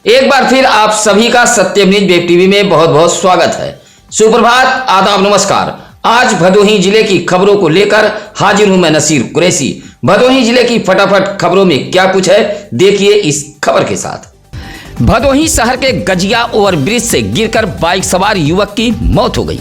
एक बार फिर आप सभी का सत्यम न्यूज वेब टीवी में बहुत बहुत स्वागत है। सुप्रभात, आदाब, नमस्कार। आज भदोही जिले की खबरों को लेकर हाजिर हूं मैं नसीर कुरैशी। भदोही जिले की फटाफट खबरों में क्या कुछ है, देखिए इस खबर के साथ। भदोही शहर के गजिया ओवरब्रिज से गिरकर बाइक सवार युवक की मौत हो गई।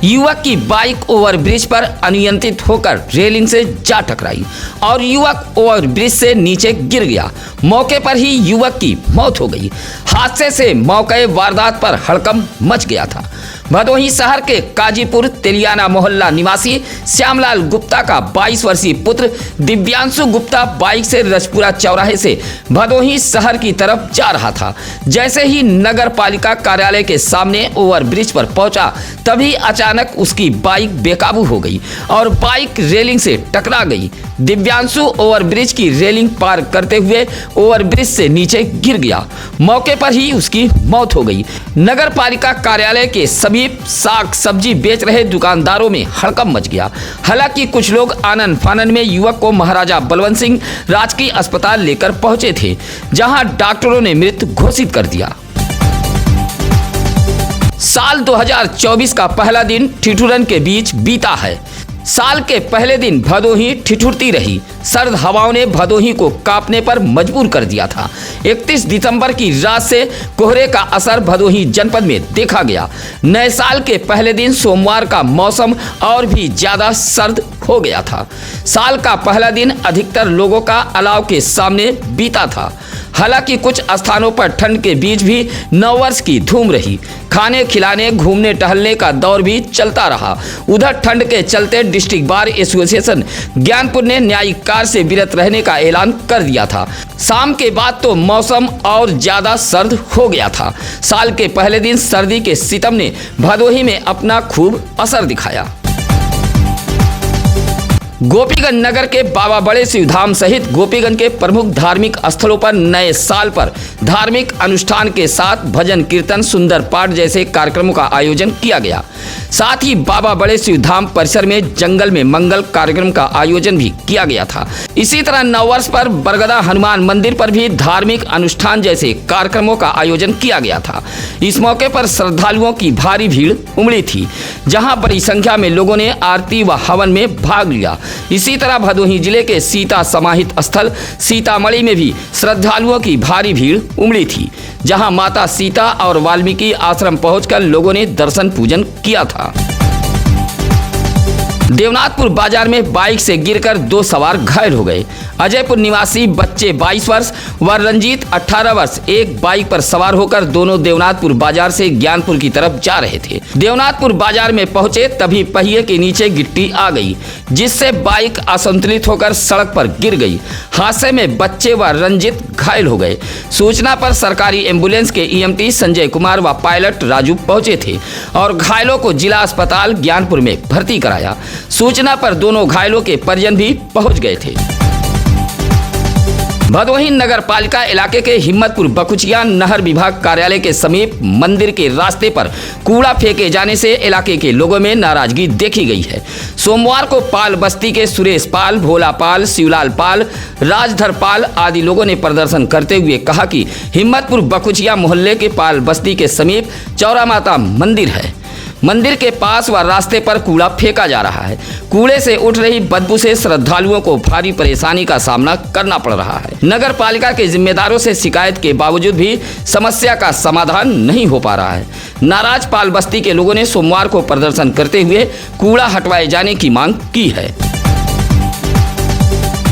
युवक की बाइक ओवरब्रिज पर अनियंत्रित होकर रेलिंग से जा टकराई और युवक ओवरब्रिज से नीचे गिर गया। मौके पर ही युवक की मौत हो गई। हादसे से मौके वारदात पर हड़कंप मच गया था। भदोही शहर के काजीपुर तेलियाना मोहल्ला निवासी श्यामलाल गुप्ता का 22 वर्षीय पुत्र दिव्यांशु गुप्ता बाइक से रजपुरा चौराहे से भदोही शहर की तरफ जा रहा था। जैसे ही नगर पालिका कार्यालय के सामने ओवरब्रिज पर पहुंचा, तभी अचानक उसकी बाइक बेकाबू हो गई और बाइक रेलिंग से टकरा गई। दिव्यांशु ओवरब्रिज की रेलिंग पार करते हुए ओवरब्रिज से नीचे गिर गया। मौके पर ही उसकी मौत हो गई। नगर पालिका कार्यालय के समीप साग सब्जी बेच रहे दुकानदारों में हड़कंप मच गया। हालांकि कुछ लोग आनन फानन में युवक को महाराजा बलवंत सिंह राजकीय अस्पताल लेकर पहुंचे थे, जहां डॉक्टरों ने मृत घोषित कर दिया। साल 2024 का पहला दिन ठिठुरन के बीच बीता है। साल के पहले दिन भदोही ठिठुरती रही। सर्द हवाओं ने भदोही को कांपने पर मजबूर कर दिया था। 31 दिसंबर की रात से कोहरे का असर भदोही जनपद में देखा गया। नए साल के पहले दिन सोमवार का मौसम और भी ज्यादा सर्द हो गया था। साल का पहला दिन अधिकतर लोगों का अलाव के सामने बीता था। हालांकि कुछ स्थानों पर ठंड के बीच भी नववर्ष की धूम रही। खाने खिलाने, घूमने टहलने का दौर भी चलता रहा। उधर ठंड के चलते डिस्ट्रिक्ट बार एसोसिएशन ज्ञानपुर ने न्यायिक कार्य से विरत रहने का ऐलान कर दिया था। शाम के बाद तो मौसम और ज्यादा सर्द हो गया था। साल के पहले दिन सर्दी के सितम ने भदोही में अपना खूब असर दिखाया। गोपीगंज नगर के बाबा बड़े शिव धाम सहित गोपीगंज के प्रमुख धार्मिक स्थलों पर नए साल पर धार्मिक अनुष्ठान के साथ भजन कीर्तन, सुंदर पाठ जैसे कार्यक्रमों का आयोजन किया गया। साथ ही बाबा बड़े शिव धाम परिसर में जंगल में मंगल कार्यक्रम का आयोजन भी किया गया था। इसी तरह नववर्ष पर बरगदा हनुमान मंदिर पर भी धार्मिक अनुष्ठान जैसे कार्यक्रमों का आयोजन किया गया था। इस मौके पर श्रद्धालुओं की भारी भीड़ उमड़ी थी, जहां बड़ी संख्या में लोगों ने आरती व हवन में भाग लिया। इसी तरह भदोही जिले के सीता समाहित स्थल सीतामढ़ी में भी श्रद्धालुओं की भारी भीड़ उमड़ी थी, जहां माता सीता और वाल्मीकि आश्रम पहुंचकर लोगों ने दर्शन पूजन किया था। देवनाथपुर बाजार में बाइक से गिरकर 2 सवार घायल हो गए। अजयपुर निवासी बच्चे 22 वर्ष व रंजीत 18 वर्ष एक बाइक पर सवार होकर दोनों देवनाथपुर बाजार से ज्ञानपुर की तरफ जा रहे थे। देवनाथपुर बाजार में पहुंचे तभी पहिए के नीचे गिट्टी आ गई, जिससे बाइक असंतुलित होकर सड़क पर गिर गई। हादसे में बच्चे व रंजीत घायल हो गए। सूचना पर सरकारी एम्बुलेंस के ईएमटी संजय कुमार व पायलट राजू पहुंचे थे और घायलों को जिला अस्पताल ज्ञानपुर में भर्ती कराया। सूचना पर दोनों घायलों के परिजन भी पहुंच गए थे। भदोही नगर पालिका इलाके के हिम्मतपुर बकुचिया नहर विभाग कार्यालय के समीप मंदिर के रास्ते पर कूड़ा फेंके जाने से इलाके के लोगों में नाराजगी देखी गई है। सोमवार को पाल बस्ती के सुरेश पाल, भोला पाल, शिवलाल पाल, राजधर पाल आदि लोगों ने प्रदर्शन करते हुए कहा कि हिम्मतपुर बकुचिया मोहल्ले के पाल बस्ती के समीप चौरा माता मंदिर है। मंदिर के पास व रास्ते पर कूड़ा फेंका जा रहा है। कूड़े से उठ रही बदबू से श्रद्धालुओं को भारी परेशानी का सामना करना पड़ रहा है। नगर पालिका के जिम्मेदारों से शिकायत के बावजूद भी समस्या का समाधान नहीं हो पा रहा है। नाराज पाल बस्ती के लोगों ने सोमवार को प्रदर्शन करते हुए कूड़ा हटवाए जाने की मांग की है।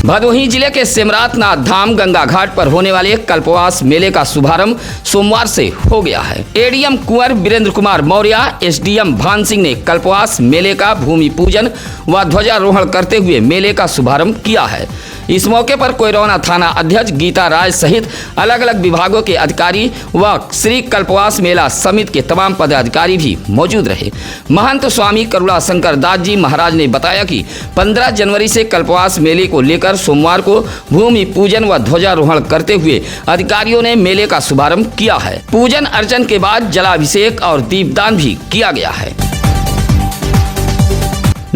भदोही जिले के सिमरातनाथ धाम गंगा घाट पर होने वाले कल्पवास मेले का शुभारंभ सोमवार से हो गया है। एडीएम कुंवर वीरेंद्र कुमार मौर्य, एसडीएम भान सिंह ने कल्पवास मेले का भूमि पूजन व ध्वजारोहण करते हुए मेले का शुभारंभ किया है। इस मौके पर कोइरौना थाना अध्यक्ष गीता राज सहित अलग अलग विभागों के अधिकारी व श्री कल्पवास मेला समिति के तमाम पदाधिकारी भी मौजूद रहे। महंत स्वामी करुणा शंकर दास जी महाराज ने बताया कि 15 जनवरी से कल्पवास मेले को लेकर सोमवार को भूमि पूजन व ध्वजारोहण करते हुए अधिकारियों ने मेले का शुभारंभ किया है। पूजन अर्चन के बाद जलाभिषेक और दीपदान भी किया गया है।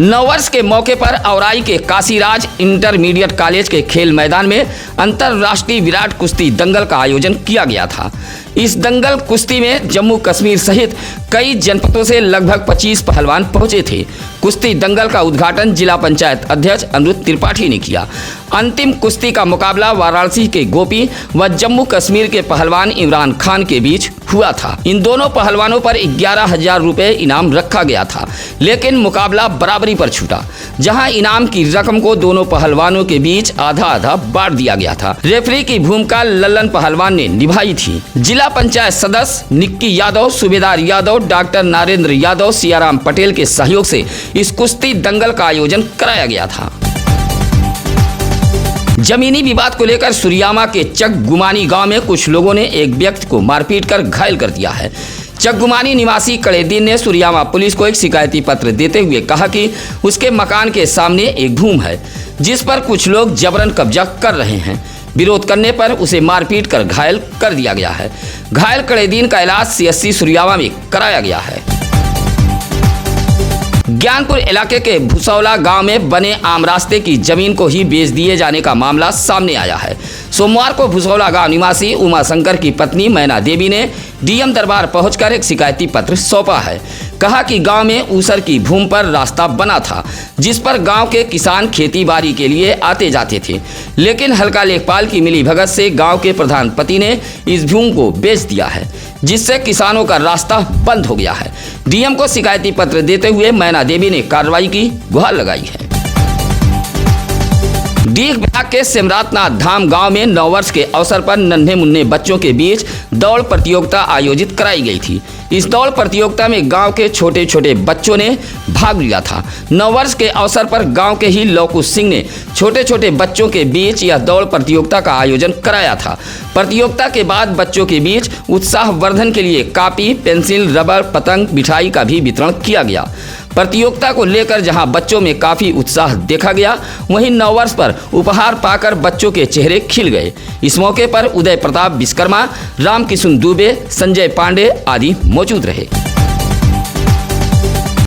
नववर्ष के मौके पर औराई के काशीराज इंटरमीडिएट कॉलेज के खेल मैदान में अंतर्राष्ट्रीय विराट कुश्ती दंगल का आयोजन किया गया था। इस दंगल कुश्ती में जम्मू कश्मीर सहित कई जनपदों से लगभग 25 पहलवान पहुंचे थे। कुश्ती दंगल का उद्घाटन जिला पंचायत अध्यक्ष अनिरुद्ध त्रिपाठी ने किया। अंतिम कुश्ती का मुकाबला वाराणसी के गोपी व जम्मू कश्मीर के पहलवान इमरान खान के बीच हुआ था। इन दोनों पहलवानों पर 11,000 रुपए इनाम रखा गया था, लेकिन मुकाबला बराबरी पर छूटा, जहां इनाम की रकम को दोनों पहलवानों के बीच आधा आधा बांट दिया गया था। रेफरी की भूमिका लल्लन पहलवान ने निभाई थी। जिला पंचायत सदस्य निक्की यादव, सूबेदार यादव, डॉक्टर नरेंद्र यादव, सियाराम पटेल के सहयोग से इस कुश्ती दंगल का आयोजन कराया गया था। जमीनी विवाद को लेकर सुरियामा के चकगुमानी गांव में कुछ लोगों ने एक व्यक्ति को मारपीट कर घायल कर दिया है। चकगुमानी निवासी कड़ेदीन ने सुरियामा पुलिस को एक शिकायती पत्र देते हुए कहा कि उसके मकान के सामने एक भूमि है, जिस पर कुछ लोग जबरन कब्जा कर रहे हैं। विरोध करने पर उसे मारपीट कर घायल कर दिया गया है। घायल कड़ेदीन का इलाज CSC सुरियामा में कराया गया है। ज्ञानपुर इलाके के भुसौला गांव में बने आम रास्ते की जमीन को ही बेच दिए जाने का मामला सामने आया है। सोमवार को भुसौला गांव निवासी उमा शंकर की पत्नी मैना देवी ने DM दरबार पहुंचकर एक शिकायती पत्र सौंपा है। कहा कि गांव में ऊसर की भूमि पर रास्ता बना था, जिस पर गांव के किसान खेती बाड़ी के लिए आते जाते थे, लेकिन हल्का लेखपाल की मिलीभगत से गांव के प्रधान पति ने इस भूमि को बेच दिया है, जिससे किसानों का रास्ता बंद हो गया है। DM को शिकायती पत्र देते हुए मैना देवी ने कार्रवाई की गुहार लगाई है। डीह ब्लॉक के सिमरातनाथ धाम गांव में नववर्ष के अवसर पर नन्हे मुन्ने बच्चों के बीच दौड़ प्रतियोगिता आयोजित कराई गई थी। इस दौड़ प्रतियोगिता में गांव के छोटे छोटे बच्चों ने भाग लिया था। नववर्ष के अवसर पर गांव के ही लौकुश सिंह ने छोटे छोटे बच्चों के बीच यह दौड़ प्रतियोगिता का आयोजन कराया था। प्रतियोगिता के बाद बच्चों के बीच उत्साहवर्धन के लिए कॉपी, पेंसिल, रबर, पतंग, मिठाई का भी वितरण किया गया। प्रतियोगिता को लेकर जहां बच्चों में काफी उत्साह देखा गया, वहीं नववर्ष पर उपहार पाकर बच्चों के चेहरे खिल गए। इस मौके पर उदय प्रताप विश्वकर्मा, रामकिशुन दुबे, संजय पांडे आदि मौजूद रहे।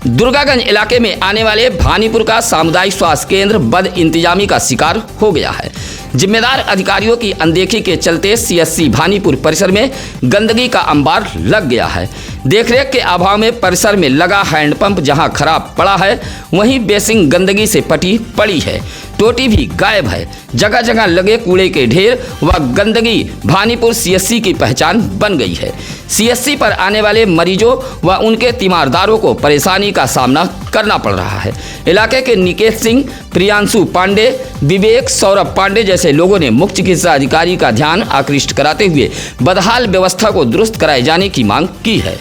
दुर्गागंज इलाके में आने वाले भानीपुर का सामुदायिक स्वास्थ्य केंद्र बद इंतजामी का शिकार हो गया है। जिम्मेदार अधिकारियों की अनदेखी के चलते CSC भानीपुर परिसर में गंदगी का अंबार लग गया है। देखरेख के अभाव में परिसर में लगा हैंडपंप जहां खराब पड़ा है, वहीं बेसिन गंदगी से पटी पड़ी है। टोटी भी गायब है। जगह जगह लगे कूड़े के ढेर व गंदगी भानीपुर CSC की पहचान बन गई है। CSC पर आने वाले मरीजों व उनके तीमारदारों को परेशानी का सामना करना पड़ रहा है। इलाके के निकेत सिंह, प्रियांशु पांडे, विवेक, सौरभ पांडे जैसे लोगों ने मुख्य चिकित्सा अधिकारी का ध्यान आकृष्ट कराते हुए बदहाल व्यवस्था को दुरुस्त कराए जाने की मांग की है।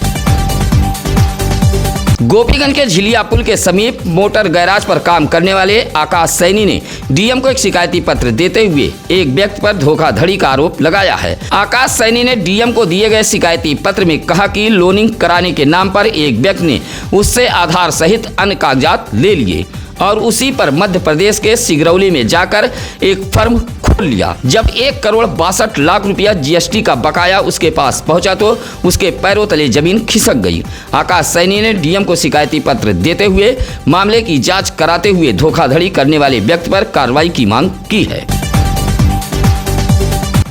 गोपीगंज के झिलिया पुल के समीप मोटर गैराज पर काम करने वाले आकाश सैनी ने DM को एक शिकायती पत्र देते हुए एक व्यक्ति पर धोखाधड़ी का आरोप लगाया है। आकाश सैनी ने DM को दिए गए शिकायती पत्र में कहा कि लोनिंग कराने के नाम पर एक व्यक्ति ने उससे आधार सहित अन्य कागजात ले लिए और उसी पर मध्य प्रदेश के सिगरौली में जाकर एक फर्म खोल लिया। जब 1,62 लाख रुपया GST का बकाया उसके पास पहुंचा तो उसके पैरों तले जमीन खिसक गई। आकाश सैनी ने DM को शिकायती पत्र देते हुए मामले की जांच कराते हुए धोखाधड़ी करने वाले व्यक्ति पर कार्रवाई की मांग की है।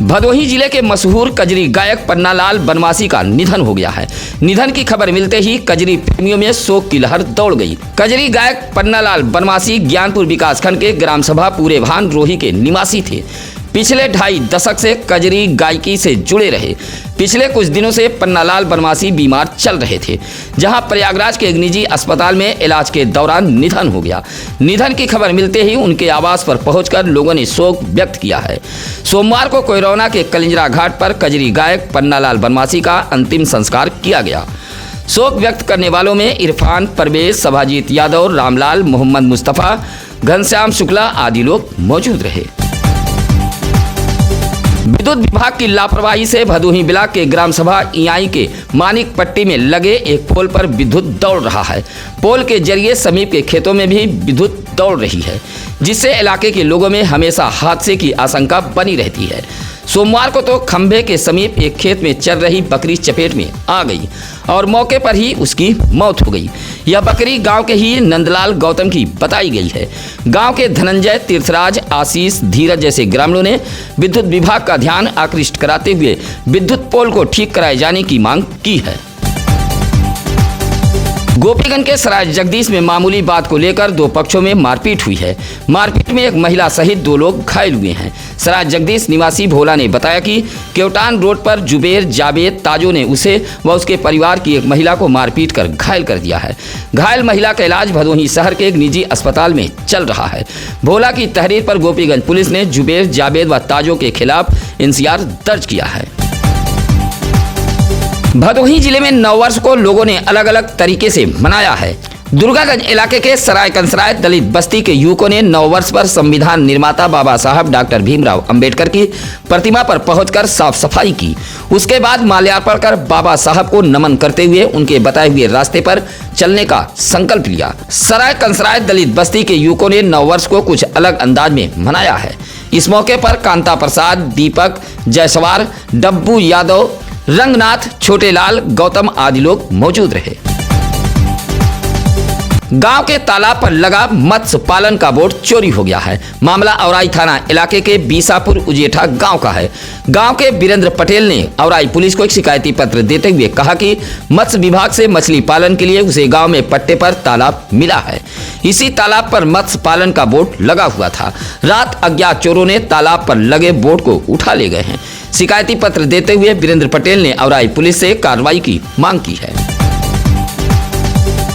भदोही जिले के मशहूर कजरी गायक पन्नालाल बनवासी का निधन हो गया है। निधन की खबर मिलते ही कजरी प्रेमियों में शोक की लहर दौड़ गई। कजरी गायक पन्नालाल बनवासी ज्ञानपुर विकासखंड के ग्राम सभा पूरे भान रोही के निवासी थे। पिछले 2.5 दशक से कजरी गायकी से जुड़े रहे। पिछले कुछ दिनों से पन्नालाल बनवासी बीमार चल रहे थे, जहां प्रयागराज के एक निजी अस्पताल में इलाज के दौरान निधन हो गया। निधन की खबर मिलते ही उनके आवास पर पहुंचकर लोगों ने शोक व्यक्त किया है। सोमवार को कोयरौना के कलिंजरा घाट पर कजरी गायक पन्नालाल बनवासी का अंतिम संस्कार किया गया। शोक व्यक्त करने वालों में इरफान, परवेज, सभाजीत यादव, रामलाल, मोहम्मद मुस्तफ़ा, घनश्याम शुक्ला आदि लोग मौजूद रहे। विद्युत विभाग की लापरवाही से भदोही ब्लॉक के ग्राम सभा इयाई के मानिक पट्टी में लगे एक पोल पर विद्युत दौड़ रहा है। पोल के जरिए समीप के खेतों में भी विद्युत दौड़ रही है, जिससे इलाके के लोगों में हमेशा हादसे की आशंका बनी रहती है। सोमवार को तो खंभे के समीप एक खेत में चल रही बकरी चपेट में आ गई और मौके पर ही उसकी मौत हो गई। यह बकरी गांव के ही नंदलाल गौतम की बताई गई है। गांव के धनंजय, तीर्थराज, आशीष, धीरज जैसे ग्रामीणों ने विद्युत विभाग का ध्यान आकृष्ट कराते हुए विद्युत पोल को ठीक कराए जाने की मांग की है। गोपीगंज के सराय जगदीश में मामूली बात को लेकर दो पक्षों में मारपीट हुई है। मारपीट में एक महिला सहित 2 लोग घायल हुए हैं। सराय जगदीश निवासी भोला ने बताया कि केवटान रोड पर जुबेर, जावेद, ताजो ने उसे व उसके परिवार की एक महिला को मारपीट कर घायल कर दिया है। घायल महिला का इलाज भदोही शहर के एक निजी अस्पताल में चल रहा है। भोला की तहरीर पर गोपीगंज पुलिस ने जुबेर, जावेद व ताजो के खिलाफ एनसीआर दर्ज किया है। भदोही जिले में नववर्ष को लोगों ने अलग अलग तरीके से मनाया है। दुर्गागंज इलाके के सराय कंसराय दलित बस्ती के युवकों ने नववर्ष पर संविधान निर्माता बाबा साहब डॉक्टर भीमराव अंबेडकर की प्रतिमा पर पहुंचकर साफ सफाई की। उसके बाद माल्यार्पण कर बाबा साहब को नमन करते हुए उनके बताए हुए रास्ते पर चलने का संकल्प लिया। सराय कंसराय दलित बस्ती के युवकों ने नववर्ष को कुछ अलग अंदाज में मनाया है। इस मौके पर कांता प्रसाद, दीपक, जयसवार, डब्बू यादव, रंगनाथ, छोटेलाल, गौतम आदि लोग मौजूद रहे। गांव के तालाब पर लगा मत्स्य पालन का बोट चोरी हो गया है। मामला औराई थाना इलाके के बीसापुर उजेठा गांव का है। गांव के वीरेंद्र पटेल ने औराई पुलिस को एक शिकायती पत्र देते हुए कहा कि मत्स्य विभाग से मछली पालन के लिए उसे गांव में पट्टे पर तालाब मिला है। इसी तालाब पर मत्स्य पालन का बोट लगा हुआ था। रात अज्ञात चोरों ने तालाब पर लगे बोट को उठा ले गए हैं। शिकायती पत्र देते हुए वीरेंद्र पटेल ने औराई पुलिस से कार्रवाई की मांग की है।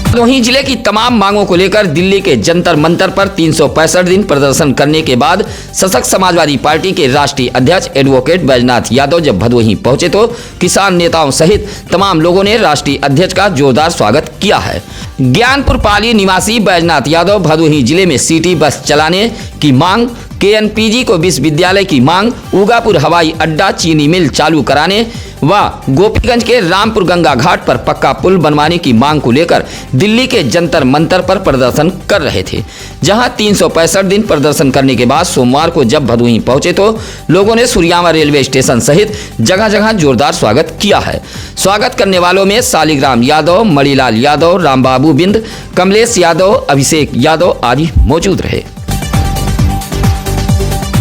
भदोही जिले की तमाम मांगों को लेकर दिल्ली के जंतर मंतर पर 365 दिन प्रदर्शन करने के बाद सशक्त समाजवादी पार्टी के राष्ट्रीय अध्यक्ष एडवोकेट बैजनाथ यादव जब भदोही पहुंचे तो किसान नेताओं सहित तमाम लोगों ने राष्ट्रीय अध्यक्ष का जोरदार स्वागत किया है। ज्ञानपुर पाली निवासी बैजनाथ यादव भदोही जिले में सिटी बस चलाने की मांग, केएनपीजी को विश्वविद्यालय की मांग, उगापुर हवाई अड्डा, चीनी मिल चालू कराने व गोपीगंज के रामपुर गंगा घाट पर पक्का पुल बनवाने की मांग को लेकर दिल्ली के जंतर मंतर पर प्रदर्शन कर रहे थे। जहां 365 दिन प्रदर्शन करने के बाद सोमवार को जब भदोही पहुंचे तो लोगों ने सूर्यावा रेलवे स्टेशन सहित जगह जगह जोरदार स्वागत किया है। स्वागत करने वालों में सालिग्राम यादव, मणिलाल यादव, रामबाबू बिंद, कमलेश यादव, अभिषेक यादव आदि मौजूद रहे।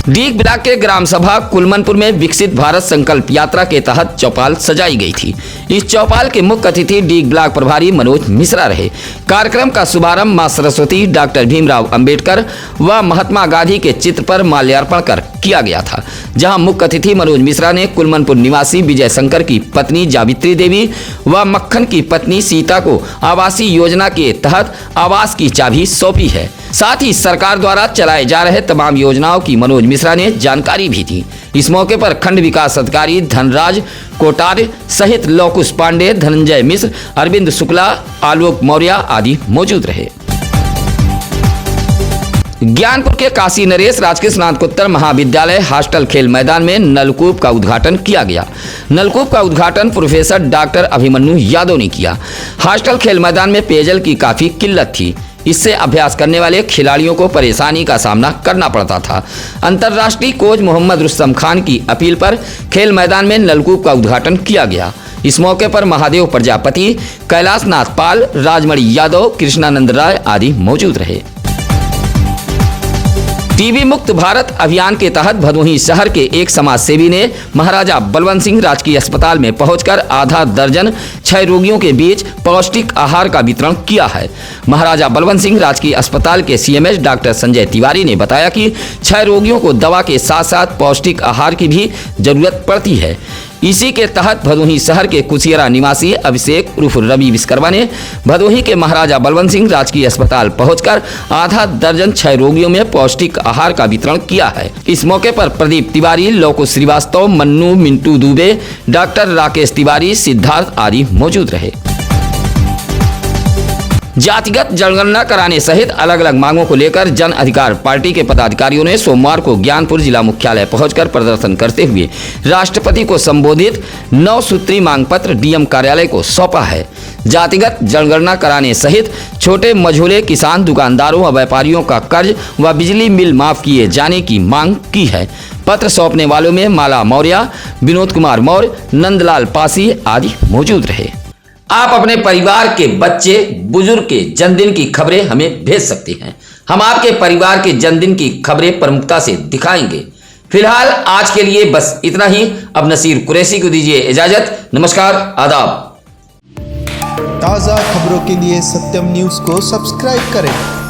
डीग ब्लॉक के ग्राम सभा कुलमनपुर में विकसित भारत संकल्प यात्रा के तहत चौपाल सजाई गई थी। इस चौपाल के मुख्य अतिथि डीग ब्लॉक प्रभारी मनोज मिश्रा रहे। कार्यक्रम का शुभारंभ मां सरस्वती, डॉक्टर भीमराव अंबेडकर व महात्मा गांधी के चित्र पर माल्यार्पण कर किया गया था। जहां मुख्य अतिथि मनोज मिश्रा ने कुलमनपुर निवासी विजय शंकर की पत्नी जावित्री देवी व मक्खन की पत्नी सीता को आवासीय योजना के तहत आवास की चाबी सौंपी है। साथ ही सरकार द्वारा चलाए जा रहे तमाम योजनाओं की मनोज मिश्रा ने जानकारी भी दी। इस मौके पर खंड विकास अधिकारी धनराज कोटार्य सहित लौकुश पांडे, धनंजय मिश्र, अरविंद शुक्ला, आलोक मौर्य आदि मौजूद रहे। ज्ञानपुर के काशी नरेश राजकीय स्नातकोत्तर महाविद्यालय हॉस्टल खेल मैदान में नलकूप का उद्घाटन किया गया। नलकूप का उद्घाटन प्रोफेसर डॉक्टर अभिमन्यु यादव ने किया। हॉस्टल खेल मैदान में पेयजल की काफी किल्लत थी। इससे अभ्यास करने वाले खिलाड़ियों को परेशानी का सामना करना पड़ता था। अंतर्राष्ट्रीय कोच मोहम्मद रुस्तम खान की अपील पर खेल मैदान में नलकूप का उद्घाटन किया गया। इस मौके पर महादेव प्रजापति, कैलाश नाथ पाल, राजमणि यादव, कृष्णानंद राय आदि मौजूद रहे। टीबी मुक्त भारत अभियान के तहत भदोही शहर के एक समाज सेवी ने महाराजा बलवंत सिंह राजकीय अस्पताल में पहुंचकर आधा दर्जन क्षय रोगियों के बीच पौष्टिक आहार का वितरण किया है। महाराजा बलवंत सिंह राजकीय अस्पताल के सीएमएच डॉक्टर संजय तिवारी ने बताया कि क्षय रोगियों को दवा के साथ साथ पौष्टिक आहार की भी जरूरत पड़ती है। इसी के तहत भदोही शहर के कुसियरा निवासी अभिषेक उर्फ रवि विश्वकर्मा ने भदोही के महाराजा बलवंत सिंह राजकीय अस्पताल पहुंचकर आधा दर्जन क्षय रोगियों में पौष्टिक आहार का वितरण किया है। इस मौके पर प्रदीप तिवारी, लोको श्रीवास्तव, मन्नू, मिंटू दुबे, डॉक्टर राकेश तिवारी, सिद्धार्थ आदि मौजूद रहे। जातिगत जनगणना कराने सहित अलग अलग मांगों को लेकर जन अधिकार पार्टी के पदाधिकारियों ने सोमवार को ज्ञानपुर जिला मुख्यालय पहुंचकर प्रदर्शन करते हुए राष्ट्रपति को संबोधित 9 सूत्री मांग पत्र डीएम कार्यालय को सौंपा है। जातिगत जनगणना कराने सहित छोटे मझोले किसान, दुकानदारों व व्यापारियों का कर्ज व बिजली बिल माफ किए जाने की मांग की है। पत्र सौंपने वालों में माला मौर्य, विनोद कुमार मौर्य, नंदलाल पासी आदि मौजूद रहे। आप अपने परिवार के बच्चे बुजुर्ग के जन्मदिन की खबरें हमें भेज सकते हैं। हम आपके परिवार के जन्मदिन की खबरें प्रमुखता से दिखाएंगे। फिलहाल आज के लिए बस इतना ही। अब नसीर कुरैशी को दीजिए इजाजत। नमस्कार, आदाब। ताज़ा खबरों के लिए सत्यम न्यूज़ को सब्सक्राइब करें।